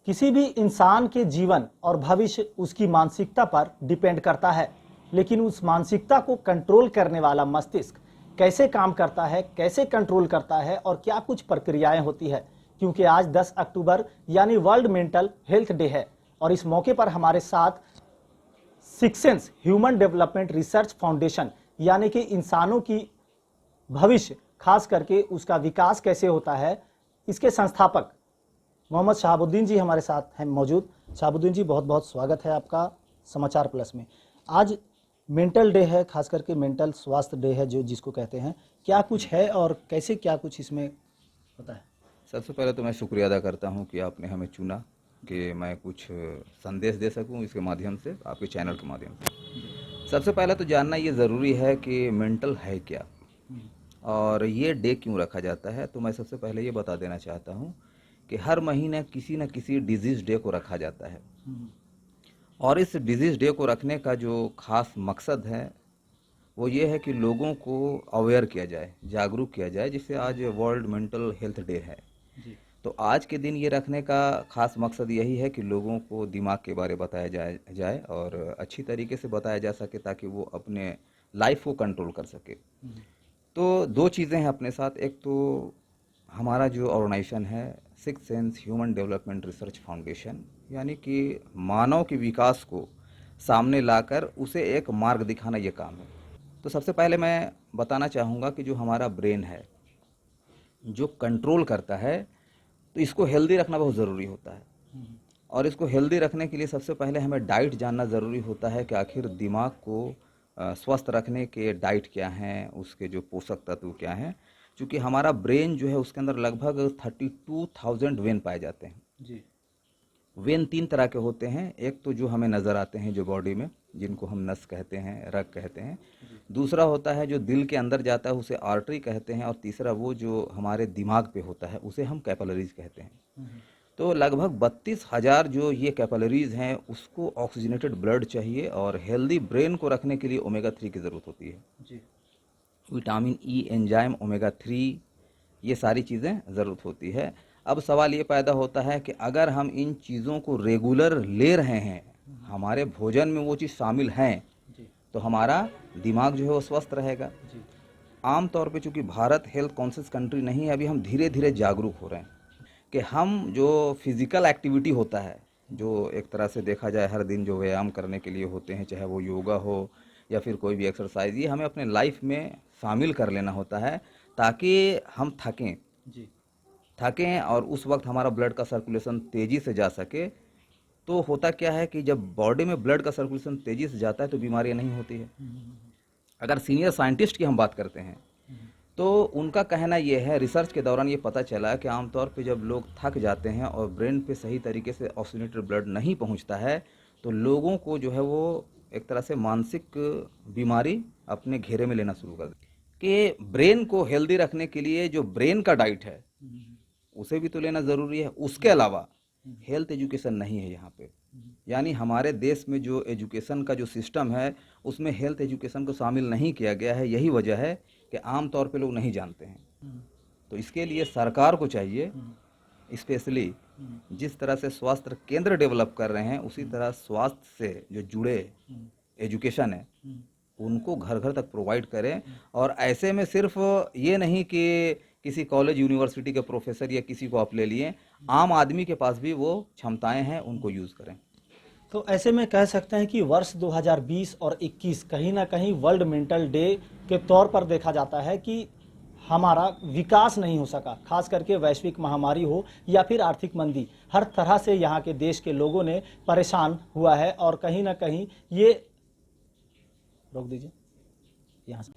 किसी भी इंसान के जीवन और भविष्य उसकी मानसिकता पर डिपेंड करता है, लेकिन उस मानसिकता को कंट्रोल करने वाला मस्तिष्क कैसे काम करता है, कैसे कंट्रोल करता है और क्या कुछ प्रक्रियाएं होती है। क्योंकि आज 10 अक्टूबर यानी वर्ल्ड मेंटल हेल्थ डे है और इस मौके पर हमारे साथ six sense human development research foundation यानी कि इंसानों की भविष्य खास करके उसका विकास कैसे होता है, इसके संस्थापक मोहम्मद शहाबुद्दीन जी हमारे साथ हैं मौजूद। शहाबुद्दीन जी, बहुत बहुत स्वागत है आपका समाचार प्लस में। आज मेंटल डे है, खास करके मेंटल स्वास्थ्य डे है जो जिसको कहते हैं, क्या कुछ है और कैसे क्या कुछ इसमें होता है? सबसे पहले तो मैं शुक्रिया अदा करता हूं कि आपने हमें चुना कि मैं कुछ संदेश दे सकूं इसके माध्यम से, आपके चैनल के माध्यम से। सबसे पहले तो जानना ये ज़रूरी है कि मेंटल है क्या और ये डे क्यों रखा जाता है। तो मैं सबसे पहले ये बता देना चाहता हूँ कि हर महीने किसी न किसी डिजीज़ डे को रखा जाता है और इस डिजीज़ डे को रखने का जो खास मकसद है वो ये है कि लोगों को अवेयर किया जाए, जागरूक किया जाए, जिससे आज वर्ल्ड मेंटल हेल्थ डे है। तो आज के दिन ये रखने का खास मकसद यही है कि लोगों को दिमाग के बारे बताया जाए और अच्छी तरीके से बताया जा सके ताकि वो अपने लाइफ को कंट्रोल कर सके। तो दो चीज़ें हैं अपने साथ। एक तो हमारा जो ऑर्गेनाइजेशन है six sense human development research foundation, यानी कि मानव के विकास को सामने लाकर उसे एक मार्ग दिखाना ये काम है। तो सबसे पहले मैं बताना चाहूँगा कि जो हमारा ब्रेन है जो कंट्रोल करता है, तो इसको हेल्दी रखना बहुत ज़रूरी होता है और इसको हेल्दी रखने के लिए सबसे पहले हमें डाइट जानना ज़रूरी होता है कि आखिर दिमाग को स्वस्थ रखने के डाइट क्या हैं, उसके जो पोषक तत्व क्या हैं। क्योंकि हमारा ब्रेन जो है उसके अंदर लगभग 32,000 वेन पाए जाते हैं जी। वेन तीन तरह के होते हैं। एक तो जो हमें नज़र आते हैं जो बॉडी में, जिनको हम नस कहते हैं, रग कहते हैं। दूसरा होता है जो दिल के अंदर जाता है, उसे आर्टरी कहते हैं। और तीसरा वो जो हमारे दिमाग पे होता है उसे हम कैपिलरीज कहते हैं। तो लगभग 32,000 जो ये कैपिलरीज हैं उसको ऑक्सीजनेटेड ब्लड चाहिए और हेल्दी ब्रेन को रखने के लिए ओमेगा 3 की ज़रूरत होती है जी। विटामिन ई, एंजाइम, ओमेगा 3, ये सारी चीज़ें ज़रूरत होती है। अब सवाल ये पैदा होता है कि अगर हम इन चीज़ों को रेगुलर ले रहे हैं, हमारे भोजन में वो चीज़ शामिल हैं, तो हमारा दिमाग जो है वो स्वस्थ रहेगा। आम तौर पे चूँकि भारत हेल्थ कॉन्शियस कंट्री नहीं है, अभी हम धीरे धीरे जागरूक हो रहे हैं कि हम जो फिज़िकल एक्टिविटी होता है, जो एक तरह से देखा जाए हर दिन जो व्यायाम करने के लिए होते हैं, चाहे वो योगा हो या फिर कोई भी एक्सरसाइज, ये हमें अपने लाइफ में शामिल कर लेना होता है ताकि हम थकें और उस वक्त हमारा ब्लड का सर्कुलेशन तेज़ी से जा सके। तो होता क्या है कि जब बॉडी में ब्लड का सर्कुलेशन तेज़ी से जाता है तो बीमारियां नहीं होती है। अगर सीनियर साइंटिस्ट की हम बात करते हैं तो उनका कहना यह है, रिसर्च के दौरान ये पता चला कि आमतौर पे जब लोग थक जाते हैं और ब्रेन पे सही तरीके से ऑक्सीजनेटेड ब्लड नहीं पहुंचता है तो लोगों को जो है वो एक तरह से मानसिक बीमारी अपने घेरे में लेना शुरू कर दी। कि ब्रेन को हेल्दी रखने के लिए जो ब्रेन का डाइट है उसे भी तो लेना ज़रूरी है। उसके अलावा हेल्थ एजुकेशन नहीं है यहाँ पे, यानी हमारे देश में जो एजुकेशन का जो सिस्टम है उसमें हेल्थ एजुकेशन को शामिल नहीं किया गया है। यही वजह है कि आम तौर पे लोग नहीं जानते हैं। तो इसके लिए सरकार को चाहिए, स्पेशली जिस तरह से स्वास्थ्य केंद्र डेवलप कर रहे हैं उसी तरह स्वास्थ्य से जो जुड़े एजुकेशन है उनको घर घर तक प्रोवाइड करें। और ऐसे में सिर्फ ये नहीं कि किसी कॉलेज यूनिवर्सिटी के प्रोफेसर या किसी को आप ले लिए, आम आदमी के पास भी वो क्षमताएं हैं, उनको यूज़ करें। तो ऐसे में कह सकते हैं कि वर्ष 2020 और 21 कहीं ना कहीं वर्ल्ड मेंटल डे के तौर पर देखा जाता है कि हमारा विकास नहीं हो सका, खास करके वैश्विक महामारी हो या फिर आर्थिक मंदी, हर तरह से यहाँ के देश के लोगों ने परेशान हुआ है। और कहीं ना कहीं ये रोक दीजिए यहाँ से,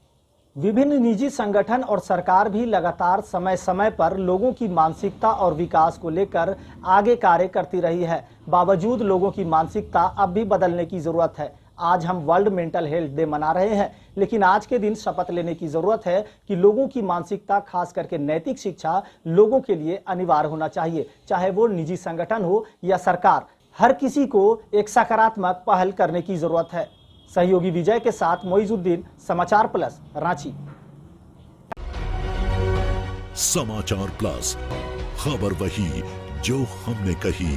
विभिन्न निजी संगठन और सरकार भी लगातार समय समय पर लोगों की मानसिकता और विकास को लेकर आगे कार्य करती रही है। बावजूद लोगों की मानसिकता अब भी बदलने की जरूरत है। आज हम वर्ल्ड मेंटल हेल्थ डे मना रहे हैं, लेकिन आज के दिन शपथ लेने की जरूरत है कि लोगों की मानसिकता, खास करके नैतिक शिक्षा लोगों के लिए अनिवार्य होना चाहिए। चाहे वो निजी संगठन हो या सरकार, हर किसी को एक सकारात्मक पहल करने की जरूरत है। सहयोगी विजय के साथ मोइजुद्दीन, समाचार प्लस, रांची। समाचार प्लस, खबर वही जो हमने कही।